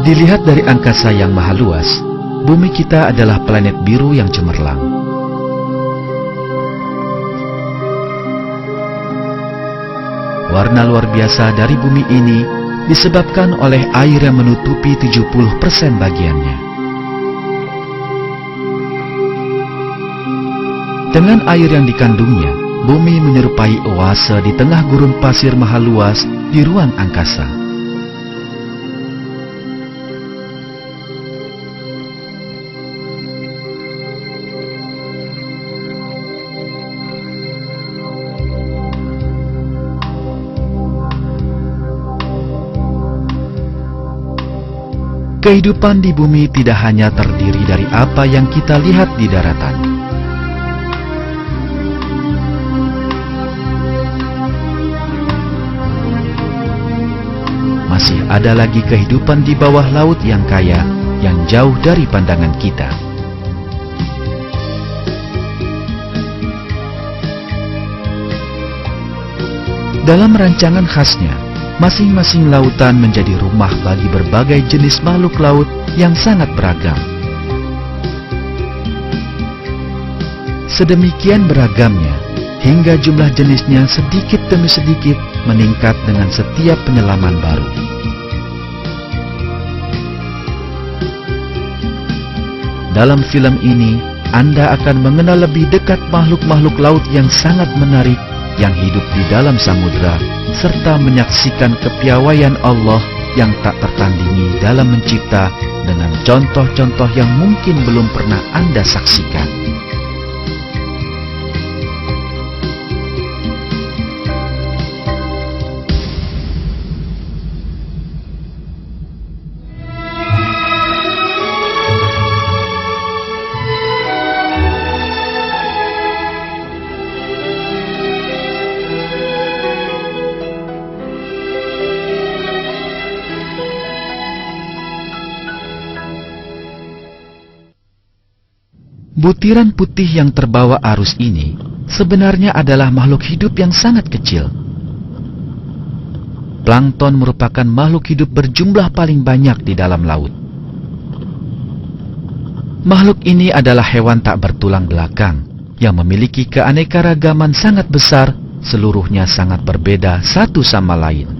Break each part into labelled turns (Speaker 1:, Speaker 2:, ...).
Speaker 1: Dilihat dari angkasa yang maha luas, bumi kita adalah planet biru yang cemerlang. Warna luar biasa dari bumi ini disebabkan oleh air yang menutupi 70% bagiannya. Dengan air yang dikandungnya, bumi menyerupai oase di tengah gurun pasir maha luas di ruang angkasa. Kehidupan di bumi tidak hanya terdiri dari apa yang kita lihat di daratan. Masih ada lagi kehidupan di bawah laut yang kaya, yang jauh dari pandangan kita. Dalam rancangan khasnya, masing-masing lautan menjadi rumah bagi berbagai jenis makhluk laut yang sangat beragam. Sedemikian beragamnya, hingga jumlah jenisnya sedikit demi sedikit meningkat dengan setiap penyelaman baru. Dalam film ini, Anda akan mengenal lebih dekat makhluk-makhluk laut yang sangat menarik yang hidup di dalam samudera, serta menyaksikan kepiawaian Allah yang tak tertandingi dalam mencipta dengan contoh-contoh yang mungkin belum pernah Anda saksikan. Butiran putih yang terbawa arus ini sebenarnya adalah makhluk hidup yang sangat kecil. Plankton merupakan makhluk hidup berjumlah paling banyak di dalam laut. Makhluk ini adalah hewan tak bertulang belakang yang memiliki keanekaragaman sangat besar, seluruhnya sangat berbeda satu sama lain.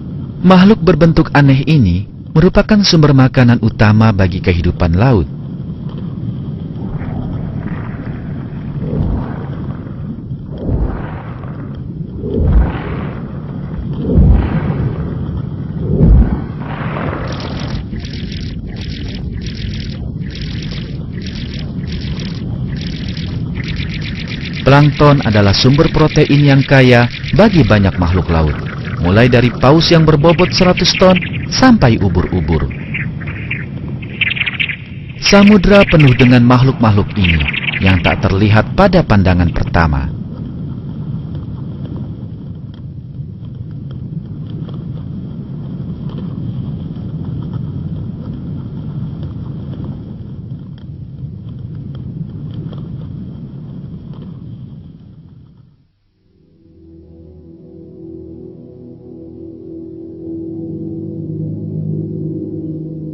Speaker 1: Makhluk berbentuk aneh ini merupakan sumber makanan utama bagi kehidupan laut. Plankton adalah sumber protein yang kaya bagi banyak makhluk laut, mulai dari paus yang berbobot 100 ton sampai ubur-ubur. Samudra penuh dengan makhluk-makhluk ini yang tak terlihat pada pandangan pertama.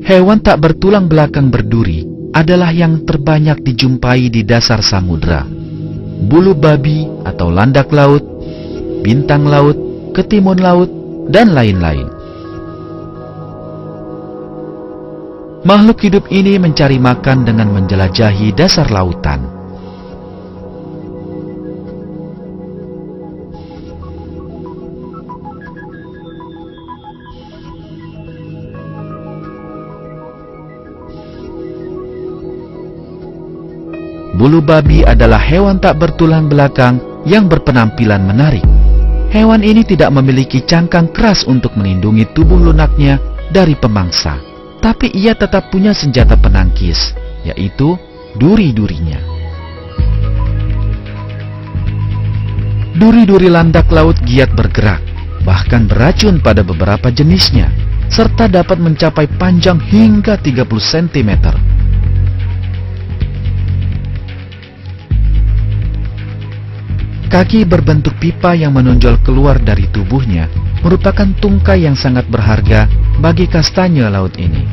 Speaker 1: Hewan tak bertulang belakang berduri adalah yang terbanyak dijumpai di dasar samudra. Bulu babi atau landak laut, bintang laut, ketimun laut, dan lain-lain. Makhluk hidup ini mencari makan dengan menjelajahi dasar lautan. Bulu babi adalah hewan tak bertulang belakang yang berpenampilan menarik. Hewan ini tidak memiliki cangkang keras untuk melindungi tubuh lunaknya dari pemangsa, tapi ia tetap punya senjata penangkis, yaitu duri-durinya. Duri-duri landak laut giat bergerak, bahkan beracun pada beberapa jenisnya, serta dapat mencapai panjang hingga 30 cm. Kaki berbentuk pipa yang menonjol keluar dari tubuhnya merupakan tungkai yang sangat berharga bagi kastanya laut ini.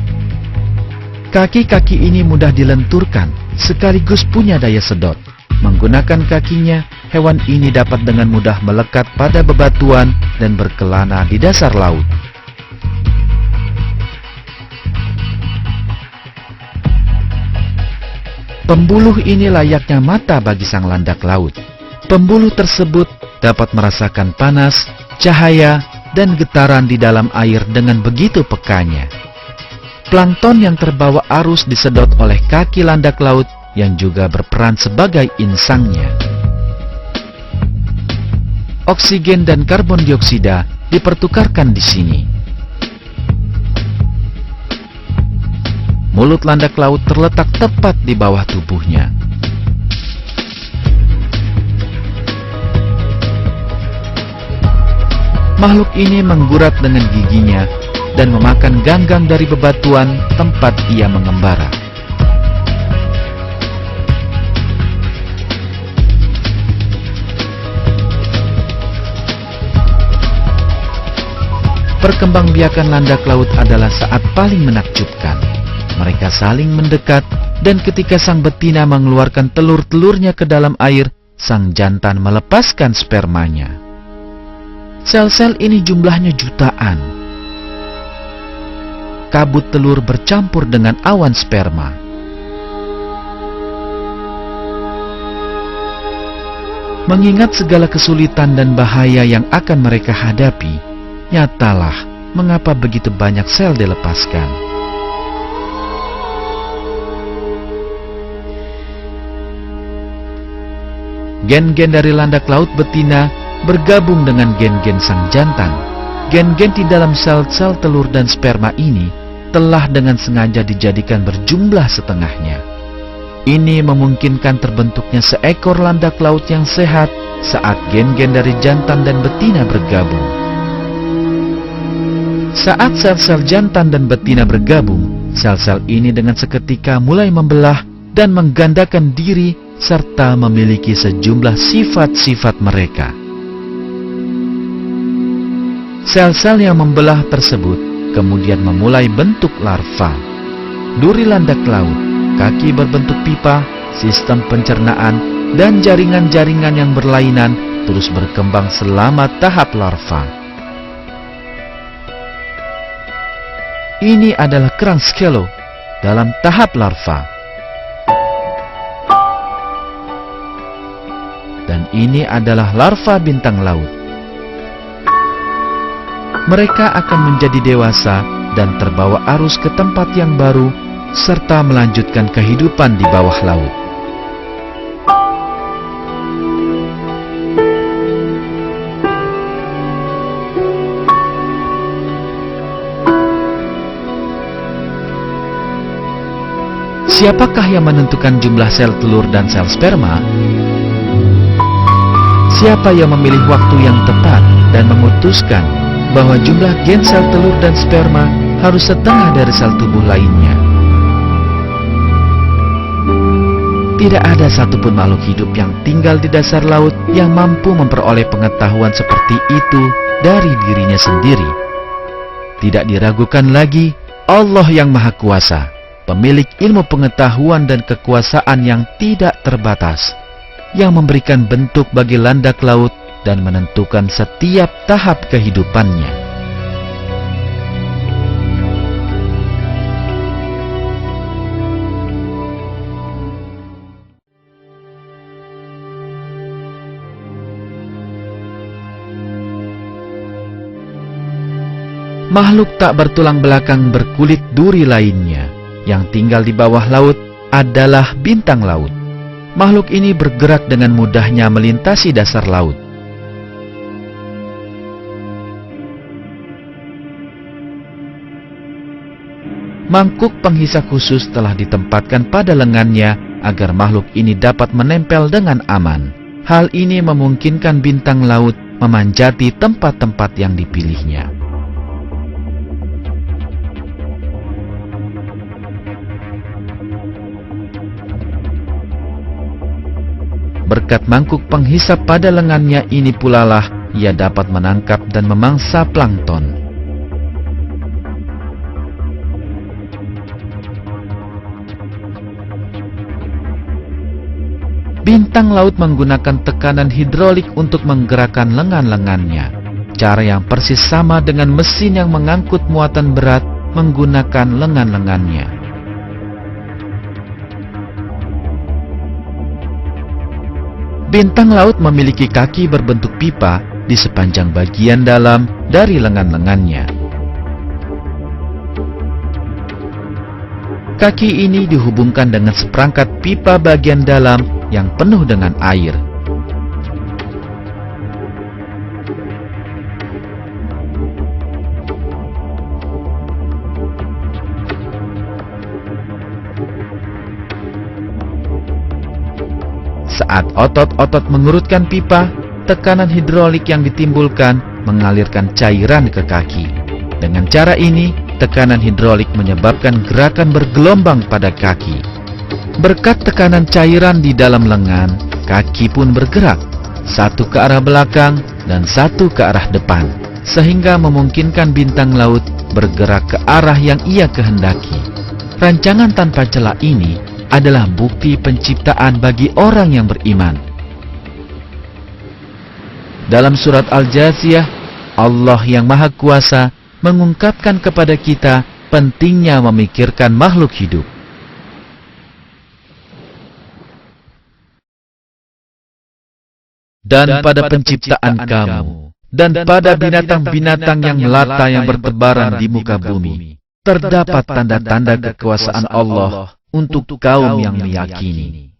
Speaker 1: Kaki-kaki ini mudah dilenturkan, sekaligus punya daya sedot. Menggunakan kakinya, hewan ini dapat dengan mudah melekat pada bebatuan dan berkelana di dasar laut. Pembuluh ini layaknya mata bagi sang landak laut. Pembuluh tersebut dapat merasakan panas, cahaya, dan getaran di dalam air dengan begitu pekanya. Plankton yang terbawa arus disedot oleh kaki landak laut yang juga berperan sebagai insangnya. Oksigen dan karbon dioksida dipertukarkan di sini. Mulut landak laut terletak tepat di bawah tubuhnya. Makhluk ini menggurat dengan giginya dan memakan ganggang dari bebatuan tempat ia mengembara. Perkembangbiakan landak laut adalah saat paling menakjubkan. Mereka saling mendekat, dan ketika sang betina mengeluarkan telur-telurnya ke dalam air, sang jantan melepaskan spermanya. Sel-sel ini jumlahnya jutaan. Kabut telur bercampur dengan awan sperma. Mengingat segala kesulitan dan bahaya yang akan mereka hadapi, nyatalah mengapa begitu banyak sel dilepaskan. Gen-gen dari landak laut betina bergabung dengan gen-gen sang jantan. Gen-gen di dalam sel-sel telur dan sperma ini telah dengan sengaja dijadikan berjumlah setengahnya. Ini memungkinkan terbentuknya seekor landak laut yang sehat saat gen-gen dari jantan dan betina bergabung. Saat sel-sel jantan dan betina bergabung, sel-sel ini dengan seketika mulai membelah dan menggandakan diri serta memiliki sejumlah sifat-sifat mereka. Sel-sel yang membelah tersebut kemudian memulai bentuk larva. Duri landak laut, kaki berbentuk pipa, sistem pencernaan, dan jaringan-jaringan yang berlainan terus berkembang selama tahap larva. Ini adalah kerang skelo dalam tahap larva. Dan ini adalah larva bintang laut. Mereka akan menjadi dewasa dan terbawa arus ke tempat yang baru, serta melanjutkan kehidupan di bawah laut. Siapakah yang menentukan jumlah sel telur dan sel sperma? Siapa yang memilih waktu yang tepat dan memutuskan bahwa jumlah gen sel telur dan sperma harus setengah dari sel tubuh lainnya? Tidak ada satupun makhluk hidup yang tinggal di dasar laut yang mampu memperoleh pengetahuan seperti itu dari dirinya sendiri. Tidak diragukan lagi, Allah yang Maha Kuasa, pemilik ilmu pengetahuan dan kekuasaan yang tidak terbatas, yang memberikan bentuk bagi landak laut dan menentukan setiap tahap kehidupannya. Makhluk tak bertulang belakang berkulit duri lainnya yang tinggal di bawah laut adalah bintang laut. Makhluk ini bergerak dengan mudahnya melintasi dasar laut. Mangkuk penghisap khusus telah ditempatkan pada lengannya agar makhluk ini dapat menempel dengan aman. Hal ini memungkinkan bintang laut memanjati tempat-tempat yang dipilihnya. Berkat mangkuk penghisap pada lengannya ini pula lah ia dapat menangkap dan memangsa plankton. Bintang laut menggunakan tekanan hidrolik untuk menggerakkan lengan-lengannya. Cara yang persis sama dengan mesin yang mengangkut muatan berat menggunakan lengan-lengannya. Bintang laut memiliki kaki berbentuk pipa di sepanjang bagian dalam dari lengan-lengannya. Kaki ini dihubungkan dengan seperangkat pipa bagian dalam yang penuh dengan air. Saat otot-otot mengurutkan pipa, tekanan hidrolik yang ditimbulkan mengalirkan cairan ke kaki. Dengan cara ini, tekanan hidrolik menyebabkan gerakan bergelombang pada kaki. Berkat tekanan cairan di dalam lengan, kaki pun bergerak, satu ke arah belakang dan satu ke arah depan, sehingga memungkinkan bintang laut bergerak ke arah yang ia kehendaki. Rancangan tanpa celah ini adalah bukti penciptaan bagi orang yang beriman. Dalam surat Al-Jathiyah, Allah yang Maha Kuasa mengungkapkan kepada kita pentingnya memikirkan makhluk hidup. Dan pada penciptaan kamu, dan pada binatang-binatang yang melata yang bertebaran di muka bumi, terdapat tanda-tanda kekuasaan Allah untuk kaum yang meyakini.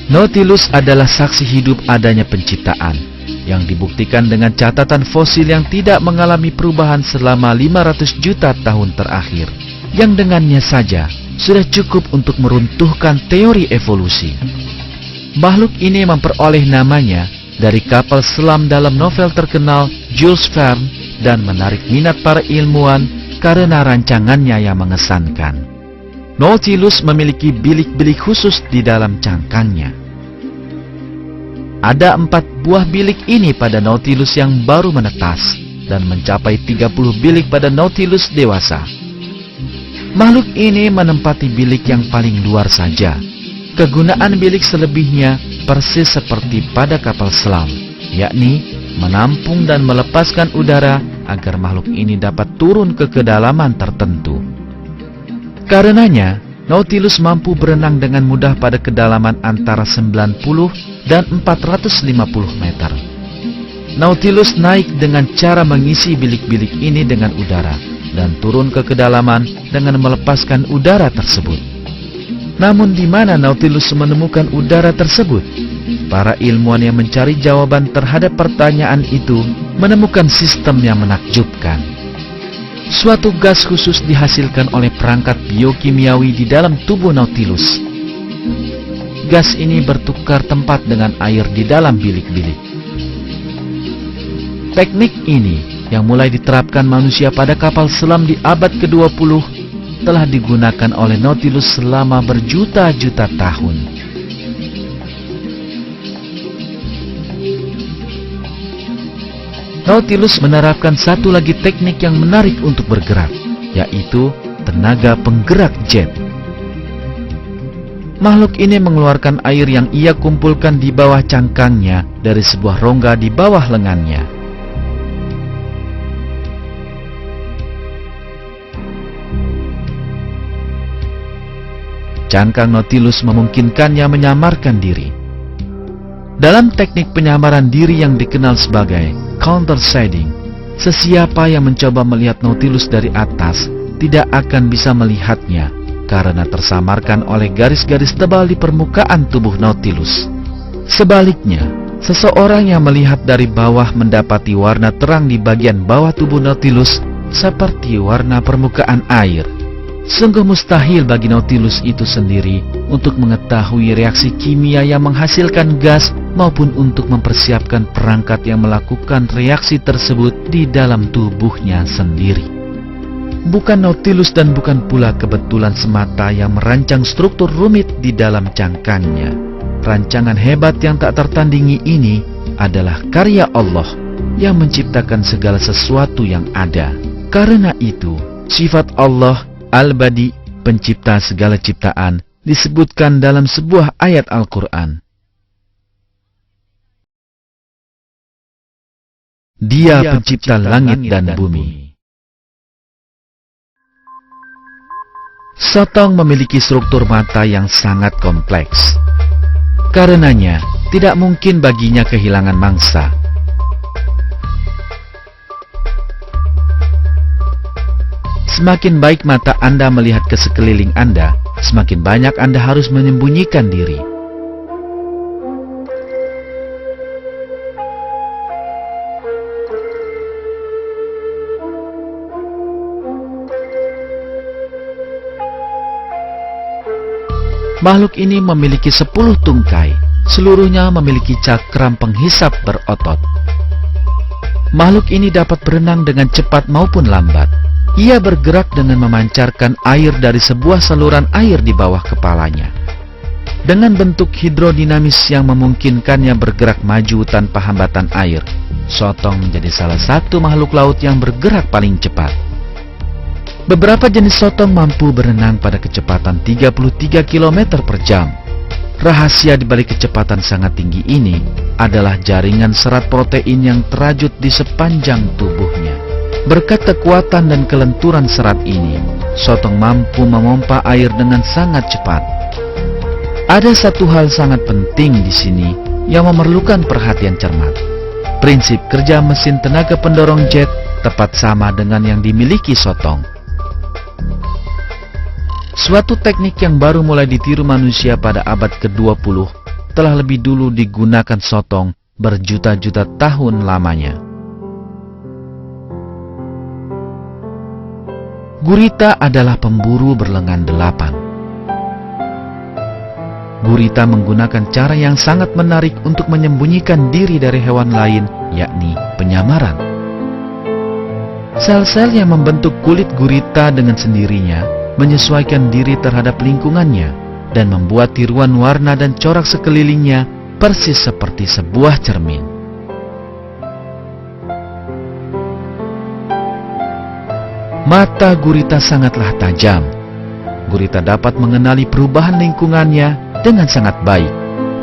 Speaker 1: Nautilus adalah saksi hidup adanya penciptaan, yang dibuktikan dengan catatan fosil yang tidak mengalami perubahan selama 500 juta tahun terakhir, yang dengannya saja sudah cukup untuk meruntuhkan teori evolusi. Makhluk ini memperoleh namanya dari kapal selam dalam novel terkenal Jules Verne dan menarik minat para ilmuwan karena rancangannya yang mengesankan. Nautilus memiliki bilik-bilik khusus di dalam cangkangnya. Ada 4 buah bilik ini pada Nautilus yang baru menetas dan mencapai 30 bilik pada Nautilus dewasa. Makhluk ini menempati bilik yang paling luar saja. Kegunaan bilik selebihnya persis seperti pada kapal selam, yakni menampung dan melepaskan udara agar makhluk ini dapat turun ke kedalaman tertentu. Karenanya, Nautilus mampu berenang dengan mudah pada kedalaman antara 90 dan 450 meter. Nautilus naik dengan cara mengisi bilik-bilik ini dengan udara dan turun ke kedalaman dengan melepaskan udara tersebut. Namun di mana Nautilus menemukan udara tersebut? Para ilmuwan yang mencari jawaban terhadap pertanyaan itu menemukan sistem yang menakjubkan. Suatu gas khusus dihasilkan oleh perangkat biokimiawi di dalam tubuh Nautilus. Gas ini bertukar tempat dengan air di dalam bilik-bilik. Teknik ini yang mulai diterapkan manusia pada kapal selam di abad ke-20 telah digunakan oleh Nautilus selama berjuta-juta tahun. Nautilus menerapkan satu lagi teknik yang menarik untuk bergerak, yaitu tenaga penggerak jet. Makhluk ini mengeluarkan air yang ia kumpulkan di bawah cangkangnya dari sebuah rongga di bawah lengannya. Cangkang Nautilus memungkinkannya menyamarkan diri. Dalam teknik penyamaran diri yang dikenal sebagai counter shading, sesiapa yang mencoba melihat Nautilus dari atas tidak akan bisa melihatnya karena tersamarkan oleh garis-garis tebal di permukaan tubuh Nautilus. Sebaliknya, seseorang yang melihat dari bawah mendapati warna terang di bagian bawah tubuh Nautilus seperti warna permukaan air. Sungguh mustahil bagi Nautilus itu sendiri untuk mengetahui reaksi kimia yang menghasilkan gas maupun untuk mempersiapkan perangkat yang melakukan reaksi tersebut di dalam tubuhnya sendiri. Bukan Nautilus dan bukan pula kebetulan semata yang merancang struktur rumit di dalam cangkangnya. Rancangan hebat yang tak tertandingi ini adalah karya Allah yang menciptakan segala sesuatu yang ada. Karena itu, sifat Allah Al-Badi, pencipta segala ciptaan disebutkan dalam sebuah ayat Al-Quran. Dia pencipta langit dan bumi. Sotong memiliki struktur mata yang sangat kompleks. Karenanya, tidak mungkin baginya kehilangan mangsa. Semakin baik mata Anda melihat ke sekeliling Anda, semakin banyak Anda harus menyembunyikan diri. Makhluk ini memiliki 10 tungkai, seluruhnya memiliki cakram penghisap berotot. Makhluk ini dapat berenang dengan cepat maupun lambat. Ia bergerak dengan memancarkan air dari sebuah saluran air di bawah kepalanya. Dengan bentuk hidrodinamis yang memungkinkannya bergerak maju tanpa hambatan air, sotong menjadi salah satu makhluk laut yang bergerak paling cepat. Beberapa jenis sotong mampu berenang pada kecepatan 33 km per jam. Rahasia di balik kecepatan sangat tinggi ini adalah jaringan serat protein yang terajut di sepanjang tubuhnya. Berkat kekuatan dan kelenturan serat ini, sotong mampu memompa air dengan sangat cepat. Ada satu hal sangat penting di sini yang memerlukan perhatian cermat. Prinsip kerja mesin tenaga pendorong jet tepat sama dengan yang dimiliki sotong. Suatu teknik yang baru mulai ditiru manusia pada abad ke-20 telah lebih dulu digunakan sotong berjuta-juta tahun lamanya. Gurita adalah pemburu berlengan 8. Gurita menggunakan cara yang sangat menarik untuk menyembunyikan diri dari hewan lain, yakni penyamaran. Sel-sel yang membentuk kulit gurita dengan sendirinya menyesuaikan diri terhadap lingkungannya dan membuat tiruan warna dan corak sekelilingnya persis seperti sebuah cermin. Mata gurita sangatlah tajam. Gurita dapat mengenali perubahan lingkungannya dengan sangat baik,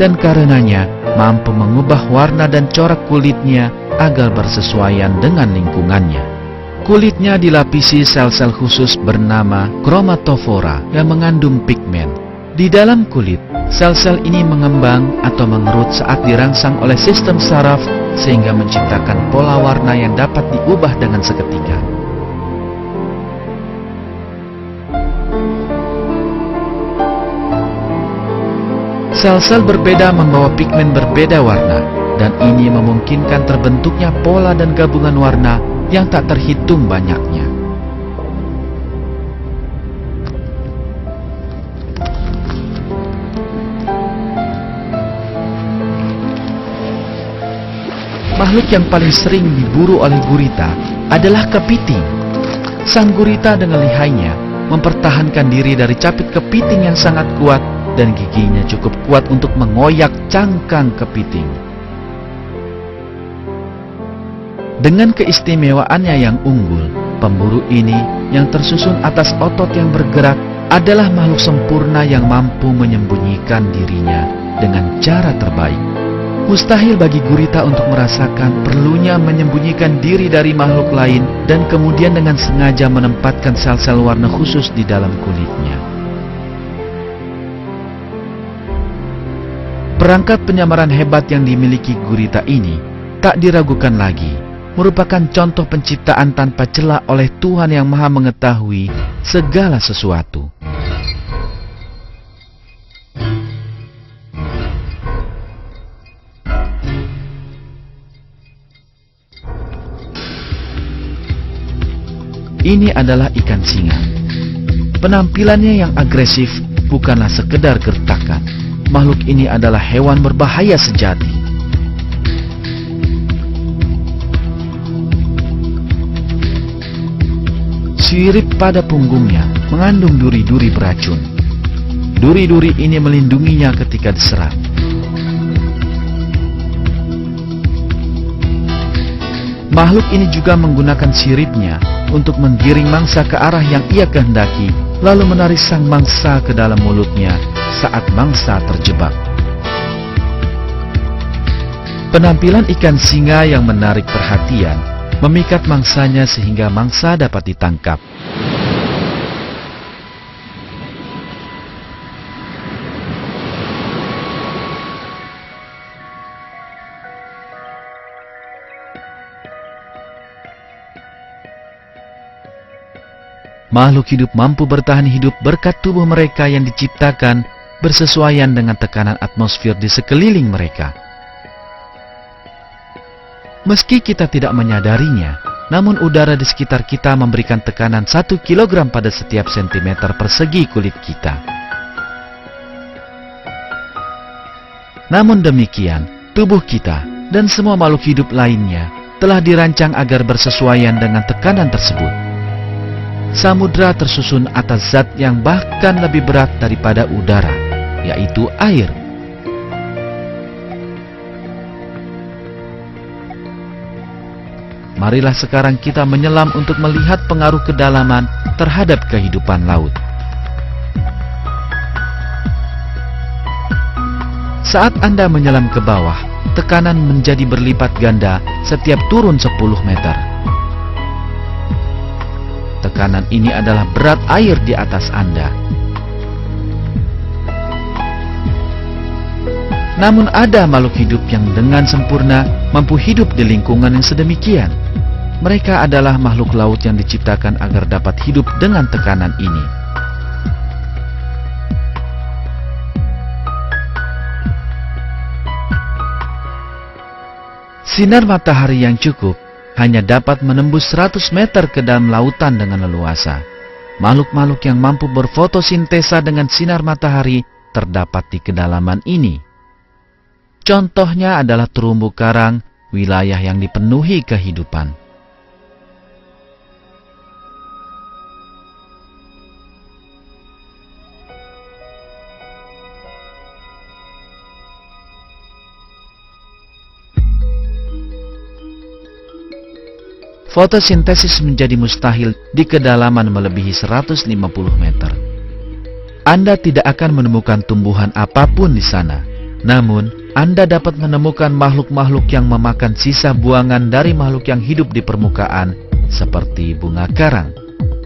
Speaker 1: dan karenanya mampu mengubah warna dan corak kulitnya agar bersesuaian dengan lingkungannya. Kulitnya dilapisi sel-sel khusus bernama kromatofora yang mengandung pigmen. Di dalam kulit, sel-sel ini mengembang atau mengerut saat dirangsang oleh sistem saraf sehingga menciptakan pola warna yang dapat diubah dengan seketika. Sel-sel berbeda membawa pigmen berbeda warna, dan ini memungkinkan terbentuknya pola dan gabungan warna yang tak terhitung banyaknya. Makhluk yang paling sering diburu oleh gurita adalah kepiting. Sang gurita dengan lihainya mempertahankan diri dari capit kepiting yang sangat kuat, dan giginya cukup kuat untuk mengoyak cangkang kepiting. Dengan keistimewaannya yang unggul, pemburu ini yang tersusun atas otot yang bergerak adalah makhluk sempurna yang mampu menyembunyikan dirinya dengan cara terbaik. Mustahil bagi gurita untuk merasakan perlunya menyembunyikan diri dari makhluk lain dan kemudian dengan sengaja menempatkan sel-sel warna khusus di dalam kulitnya. Perangkat penyamaran hebat yang dimiliki gurita ini tak diragukan lagi, merupakan contoh penciptaan tanpa celah oleh Tuhan yang Maha Mengetahui segala sesuatu. Ini adalah ikan singa. Penampilannya yang agresif bukanlah sekedar gertakan. Makhluk ini adalah hewan berbahaya sejati. Sirip pada punggungnya mengandung duri-duri beracun. Duri-duri ini melindunginya ketika diserang. Makhluk ini juga menggunakan siripnya untuk menggiring mangsa ke arah yang ia kehendaki lalu menarik sang mangsa ke dalam mulutnya saat mangsa terjebak. Penampilan ikan singa yang menarik perhatian memikat mangsanya sehingga mangsa dapat ditangkap. Makhluk hidup mampu bertahan hidup berkat tubuh mereka yang diciptakan bersesuaian dengan tekanan atmosfer di sekeliling mereka. Meski kita tidak menyadarinya, namun udara di sekitar kita memberikan tekanan 1 kg pada setiap sentimeter persegi kulit kita. Namun demikian, tubuh kita dan semua makhluk hidup lainnya telah dirancang agar bersesuaian dengan tekanan tersebut. Samudra tersusun atas zat yang bahkan lebih berat daripada udara, yaitu air. Marilah sekarang kita menyelam untuk melihat pengaruh kedalaman terhadap kehidupan laut. Saat Anda menyelam ke bawah, tekanan menjadi berlipat ganda setiap turun 10 meter. Tekanan ini adalah berat air di atas Anda. Namun ada makhluk hidup yang dengan sempurna mampu hidup di lingkungan yang sedemikian. Mereka adalah makhluk laut yang diciptakan agar dapat hidup dengan tekanan ini. Sinar matahari yang cukup hanya dapat menembus 100 meter ke dalam lautan dengan leluasa. Makhluk-makhluk yang mampu berfotosintesa dengan sinar matahari terdapat di kedalaman ini. Contohnya adalah terumbu karang, wilayah yang dipenuhi kehidupan. Fotosintesis menjadi mustahil di kedalaman melebihi 150 meter. Anda tidak akan menemukan tumbuhan apapun di sana. Namun, Anda dapat menemukan makhluk-makhluk yang memakan sisa buangan dari makhluk yang hidup di permukaan, seperti bunga karang.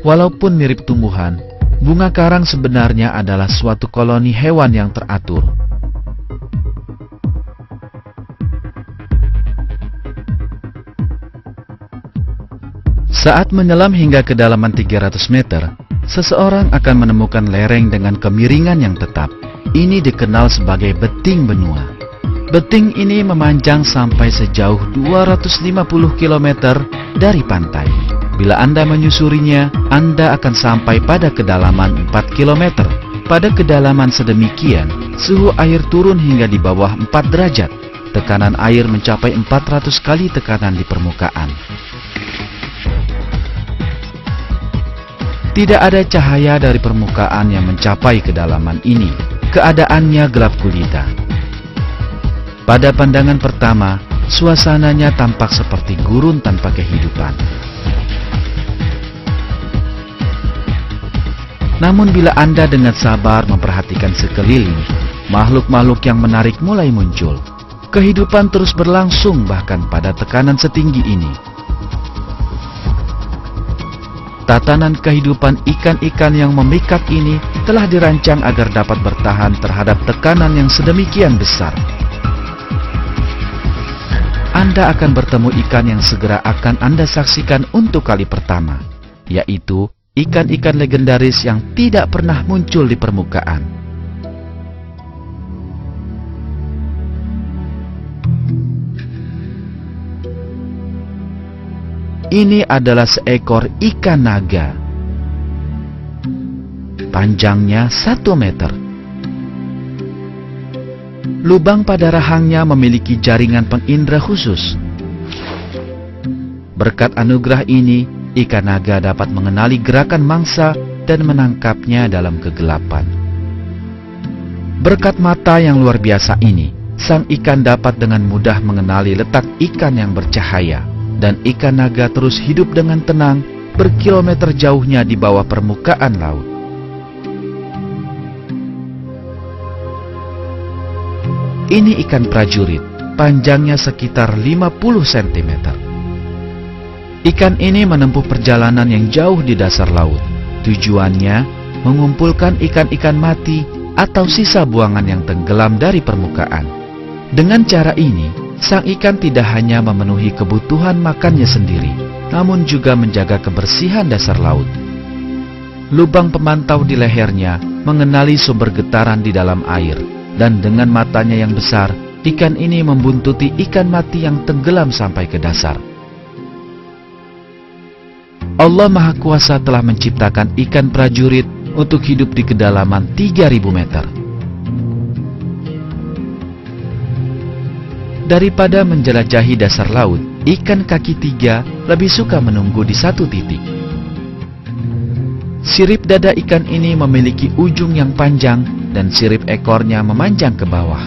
Speaker 1: Walaupun mirip tumbuhan, bunga karang sebenarnya adalah suatu koloni hewan yang teratur. Saat menyelam hingga kedalaman 300 meter, seseorang akan menemukan lereng dengan kemiringan yang tetap. Ini dikenal sebagai beting benua. Beting ini memanjang sampai sejauh 250 km dari pantai. Bila Anda menyusurinya, Anda akan sampai pada kedalaman 4 km. Pada kedalaman sedemikian, suhu air turun hingga di bawah 4 derajat. Tekanan air mencapai 400 kali tekanan di permukaan. Tidak ada cahaya dari permukaan yang mencapai kedalaman ini. Keadaannya gelap gulita. Pada pandangan pertama, suasananya tampak seperti gurun tanpa kehidupan. Namun bila Anda dengan sabar memperhatikan sekeliling, makhluk-makhluk yang menarik mulai muncul. Kehidupan terus berlangsung bahkan pada tekanan setinggi ini. Tatanan kehidupan ikan-ikan yang memikat ini telah dirancang agar dapat bertahan terhadap tekanan yang sedemikian besar. Anda akan bertemu ikan yang segera akan Anda saksikan untuk kali pertama, yaitu ikan-ikan legendaris yang tidak pernah muncul di permukaan. Ini adalah seekor ikan naga. Panjangnya 1 meter. Lubang pada rahangnya memiliki jaringan pengindra khusus. Berkat anugerah ini, ikan naga dapat mengenali gerakan mangsa dan menangkapnya dalam kegelapan. Berkat mata yang luar biasa ini, sang ikan dapat dengan mudah mengenali letak ikan yang bercahaya. Dan ikan naga terus hidup dengan tenang berkilometer jauhnya di bawah permukaan laut. Ini ikan prajurit, panjangnya sekitar 50 cm. Ikan ini menempuh perjalanan yang jauh di dasar laut. Tujuannya mengumpulkan ikan-ikan mati atau sisa buangan yang tenggelam dari permukaan. Dengan cara ini, sang ikan tidak hanya memenuhi kebutuhan makannya sendiri, namun juga menjaga kebersihan dasar laut. Lubang pemantau di lehernya mengenali sumber getaran di dalam air, dan dengan matanya yang besar, ikan ini membuntuti ikan mati yang tenggelam sampai ke dasar. Allah Maha Kuasa telah menciptakan ikan prajurit untuk hidup di kedalaman 3000 meter. Daripada menjelajahi dasar laut, ikan kaki tiga lebih suka menunggu di satu titik. Sirip dada ikan ini memiliki ujung yang panjang dan sirip ekornya memanjang ke bawah.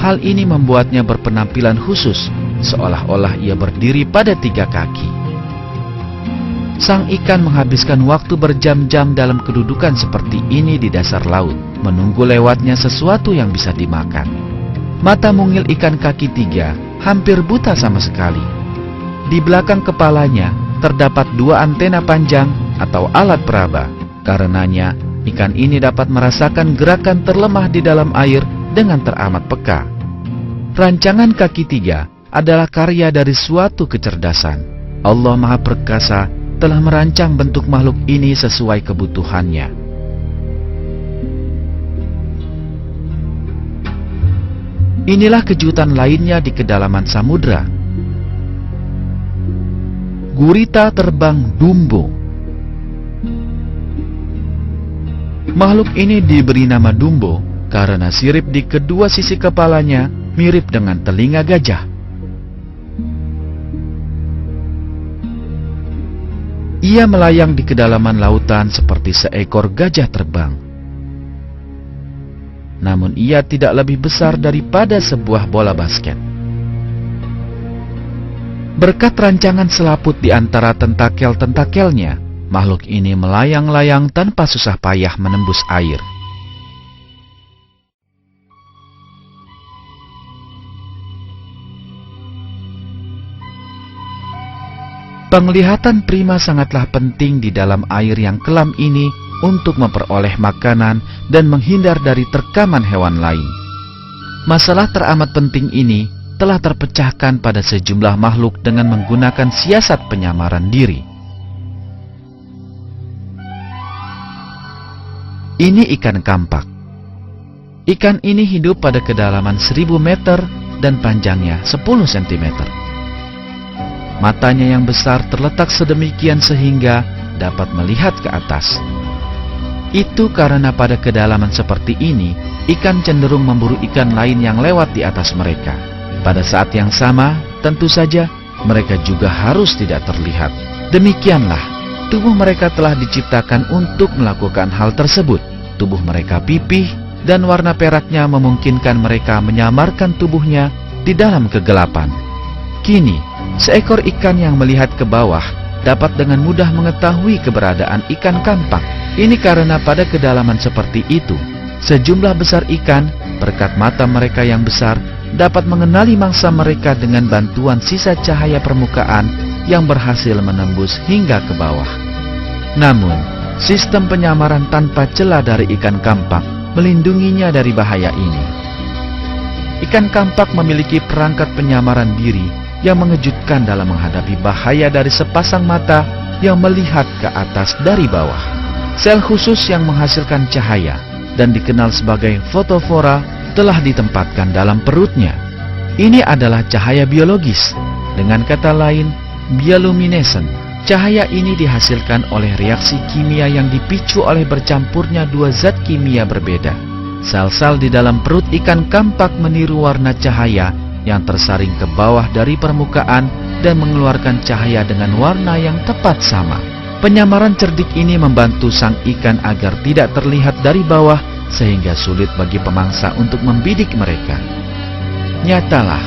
Speaker 1: Hal ini membuatnya berpenampilan khusus, seolah-olah ia berdiri pada 3 kaki. Sang ikan menghabiskan waktu berjam-jam dalam kedudukan seperti ini di dasar laut, menunggu lewatnya sesuatu yang bisa dimakan. Mata mungil ikan kaki tiga hampir buta sama sekali. Di belakang kepalanya terdapat 2 antena panjang atau alat peraba. Karenanya, ikan ini dapat merasakan gerakan terlemah di dalam air dengan teramat peka. Rancangan kaki tiga adalah karya dari suatu kecerdasan. Allah Maha Perkasa telah merancang bentuk makhluk ini sesuai kebutuhannya. Inilah kejutan lainnya di kedalaman samudra. Gurita terbang Dumbo. Makhluk ini diberi nama Dumbo karena sirip di kedua sisi kepalanya mirip dengan telinga gajah. Ia melayang di kedalaman lautan seperti seekor gajah terbang. Namun ia tidak lebih besar daripada sebuah bola basket. Berkat rancangan selaput di antara tentakel-tentakelnya, makhluk ini melayang-layang tanpa susah payah menembus air. Penglihatan prima sangatlah penting di dalam air yang kelam ini untuk memperoleh makanan dan menghindar dari terkaman hewan lain. Masalah teramat penting ini telah terpecahkan pada sejumlah makhluk dengan menggunakan siasat penyamaran diri. Ini ikan kampak. Ikan ini hidup pada kedalaman 1000 meter dan panjangnya 10 cm. Matanya yang besar terletak sedemikian sehingga dapat melihat ke atas. Itu karena pada kedalaman seperti ini, ikan cenderung memburu ikan lain yang lewat di atas mereka. Pada saat yang sama, tentu saja mereka juga harus tidak terlihat. Demikianlah, tubuh mereka telah diciptakan untuk melakukan hal tersebut. Tubuh mereka pipih dan warna peraknya memungkinkan mereka menyamarkan tubuhnya di dalam kegelapan. Kini, seekor ikan yang melihat ke bawah dapat dengan mudah mengetahui keberadaan ikan kampak. Ini karena pada kedalaman seperti itu, sejumlah besar ikan berkat mata mereka yang besar dapat mengenali mangsa mereka dengan bantuan sisa cahaya permukaan yang berhasil menembus hingga ke bawah. Namun, sistem penyamaran tanpa celah dari ikan kampak melindunginya dari bahaya ini. Ikan kampak memiliki perangkat penyamaran diri yang mengejutkan dalam menghadapi bahaya dari sepasang mata yang melihat ke atas dari bawah. Sel khusus yang menghasilkan cahaya dan dikenal sebagai fotofora telah ditempatkan dalam perutnya. Ini adalah cahaya biologis. Dengan kata lain, bioluminescent. Cahaya ini dihasilkan oleh reaksi kimia yang dipicu oleh bercampurnya 2 zat kimia berbeda. Sel-sel di dalam perut ikan kampak meniru warna cahaya yang tersaring ke bawah dari permukaan dan mengeluarkan cahaya dengan warna yang tepat sama. Penyamaran cerdik ini membantu sang ikan agar tidak terlihat dari bawah sehingga sulit bagi pemangsa untuk membidik mereka. Nyatalah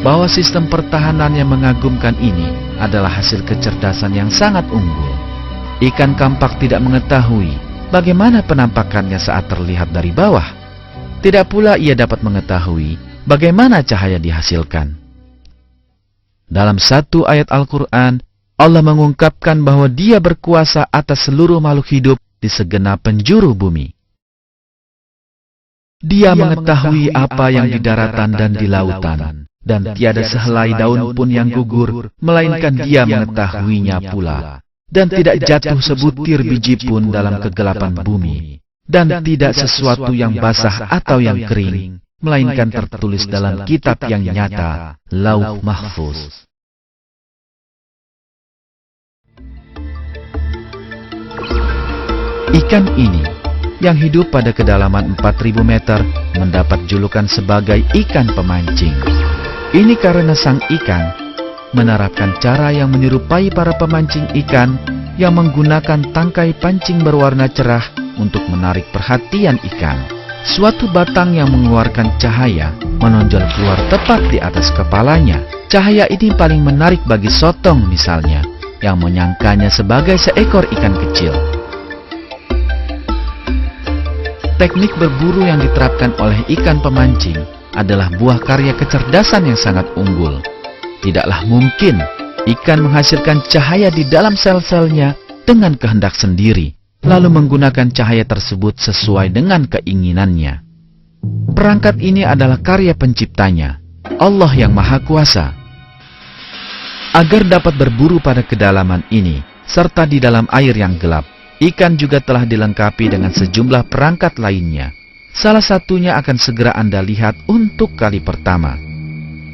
Speaker 1: bahwa sistem pertahanan yang mengagumkan ini adalah hasil kecerdasan yang sangat unggul. Ikan kampak tidak mengetahui bagaimana penampakannya saat terlihat dari bawah. Tidak pula ia dapat mengetahui bagaimana cahaya dihasilkan. Dalam satu ayat Al-Quran, Allah mengungkapkan bahwa Dia berkuasa atas seluruh makhluk hidup di segenap penjuru bumi. Dia mengetahui apa yang di daratan dan di lautan, dan tiada sehelai daun pun yang gugur, melainkan Dia mengetahuinya pula. Dan tidak jatuh sebutir biji pun dalam kegelapan bumi, dan tidak sesuatu yang basah atau yang kering, melainkan tertulis dalam kitab yang nyata, Lauh Mahfuz. Ikan ini, yang hidup pada kedalaman 4.000 meter, mendapat julukan sebagai ikan pemancing. Ini karena sang ikan menerapkan cara yang menyerupai para pemancing ikan yang menggunakan tangkai pancing berwarna cerah untuk menarik perhatian ikan. Suatu batang yang mengeluarkan cahaya menonjol keluar tepat di atas kepalanya. Cahaya ini paling menarik bagi sotong misalnya, yang menyangkanya sebagai seekor ikan kecil. Teknik berburu yang diterapkan oleh ikan pemancing adalah buah karya kecerdasan yang sangat unggul. Tidaklah mungkin ikan menghasilkan cahaya di dalam sel-selnya dengan kehendak sendiri, lalu menggunakan cahaya tersebut sesuai dengan keinginannya. Perangkat ini adalah karya penciptanya, Allah yang Maha Kuasa. Agar dapat berburu pada kedalaman ini, serta di dalam air yang gelap, ikan juga telah dilengkapi dengan sejumlah perangkat lainnya. Salah satunya akan segera Anda lihat untuk kali pertama.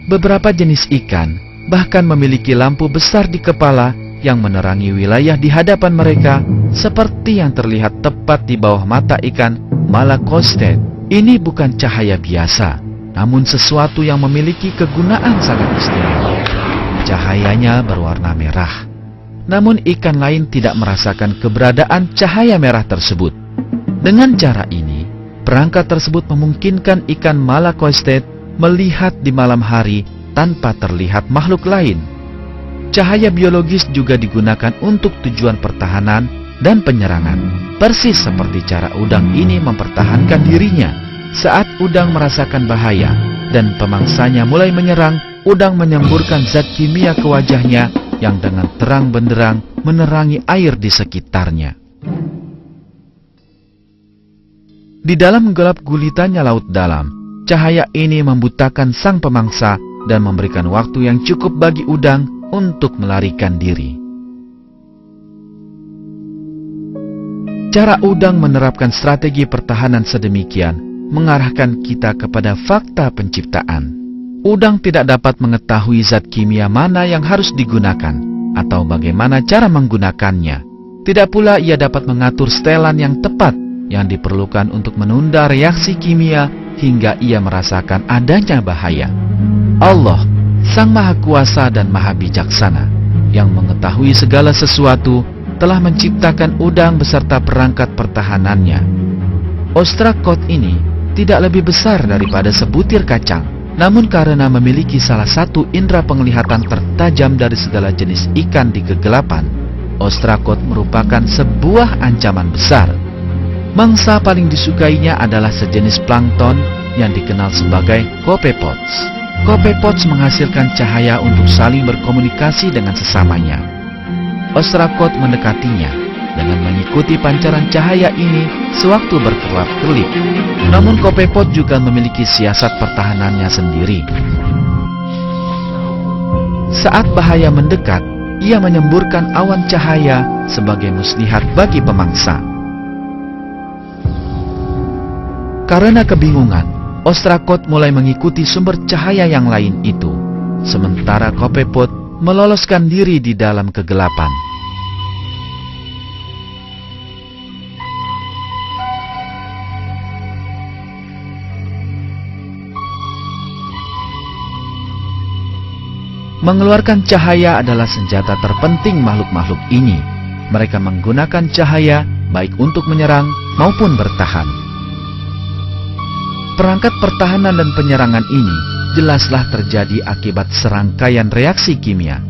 Speaker 1: Beberapa jenis ikan bahkan memiliki lampu besar di kepala yang menerangi wilayah di hadapan mereka, seperti yang terlihat tepat di bawah mata ikan Malakostet. Ini bukan cahaya biasa, namun sesuatu yang memiliki kegunaan sangat istimewa. Cahayanya berwarna merah. Namun ikan lain tidak merasakan keberadaan cahaya merah tersebut. Dengan cara ini, perangkat tersebut memungkinkan ikan Malakostet melihat di malam hari tanpa terlihat makhluk lain. Cahaya biologis juga digunakan untuk tujuan pertahanan dan penyerangan, persis seperti cara udang ini mempertahankan dirinya. Saat udang merasakan bahaya dan pemangsanya mulai menyerang, udang menyemburkan zat kimia ke wajahnya yang dengan terang benderang menerangi air di sekitarnya. Di dalam gelap gulitannya laut dalam, cahaya ini membutakan sang pemangsa dan memberikan waktu yang cukup bagi udang untuk melarikan diri. Cara udang menerapkan strategi pertahanan sedemikian mengarahkan kita kepada fakta penciptaan. Udang tidak dapat mengetahui zat kimia mana yang harus digunakan atau bagaimana cara menggunakannya. Tidak pula ia dapat mengatur setelan yang tepat yang diperlukan untuk menunda reaksi kimia hingga ia merasakan adanya bahaya. Allah, Sang Maha Kuasa dan Maha Bijaksana, yang mengetahui segala sesuatu, telah menciptakan udang beserta perangkat pertahanannya. Ostrakot ini tidak lebih besar daripada sebutir kacang, namun karena memiliki salah satu indera penglihatan tertajam dari segala jenis ikan di kegelapan, ostrakot merupakan sebuah ancaman besar. Mangsa paling disukainya adalah sejenis plankton yang dikenal sebagai copepods. Copepods menghasilkan cahaya untuk saling berkomunikasi dengan sesamanya. Ostrakot mendekatinya dengan mengikuti pancaran cahaya ini sewaktu berkelap-kelip. Namun copepod juga memiliki siasat pertahanannya sendiri. Saat bahaya mendekat, ia menyemburkan awan cahaya sebagai muslihat bagi pemangsa. Karena kebingungan, ostrakot mulai mengikuti sumber cahaya yang lain itu, sementara copepod meloloskan diri di dalam kegelapan. Mengeluarkan cahaya adalah senjata terpenting makhluk-makhluk ini. Mereka menggunakan cahaya baik untuk menyerang maupun bertahan. Perangkat pertahanan dan penyerangan ini jelaslah terjadi akibat serangkaian reaksi kimia.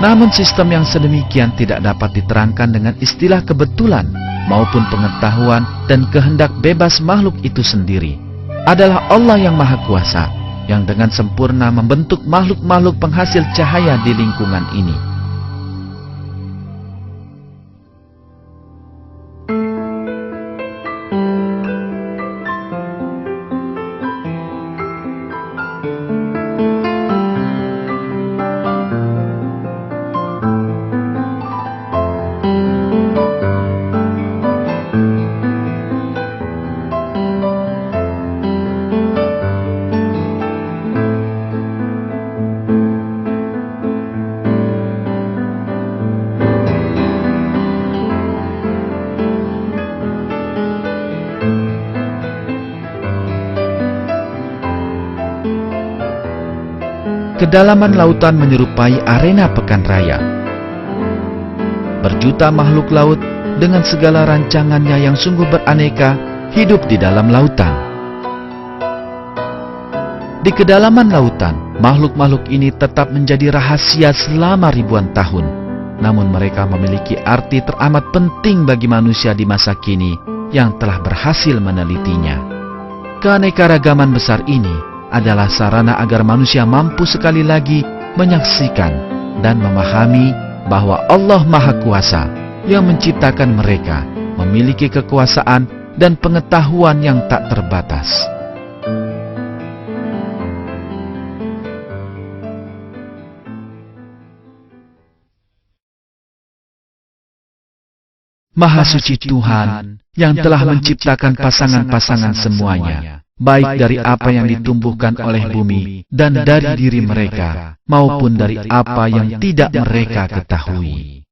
Speaker 1: Namun sistem yang sedemikian tidak dapat diterangkan dengan istilah kebetulan. maupun pengetahuan dan kehendak bebas makhluk itu sendiri. Adalah Allah yang Maha Kuasa, yang dengan sempurna membentuk makhluk-makhluk penghasil cahaya di lingkungan ini. Kedalaman lautan menyerupai arena pekan raya. Berjuta makhluk laut dengan segala rancangannya yang sungguh beraneka hidup di dalam lautan. Di kedalaman lautan, makhluk-makhluk ini tetap menjadi rahasia selama ribuan tahun. Namun mereka memiliki arti teramat penting bagi manusia di masa kini yang telah berhasil menelitinya. Keanekaragaman besar ini adalah sarana agar manusia mampu sekali lagi menyaksikan dan memahami bahwa Allah Maha Kuasa yang menciptakan mereka memiliki kekuasaan dan pengetahuan yang tak terbatas. Maha suci Tuhan yang telah menciptakan pasangan-pasangan semuanya, baik dari apa yang ditumbuhkan oleh bumi dan dari diri mereka, maupun dari apa yang tidak mereka ketahui.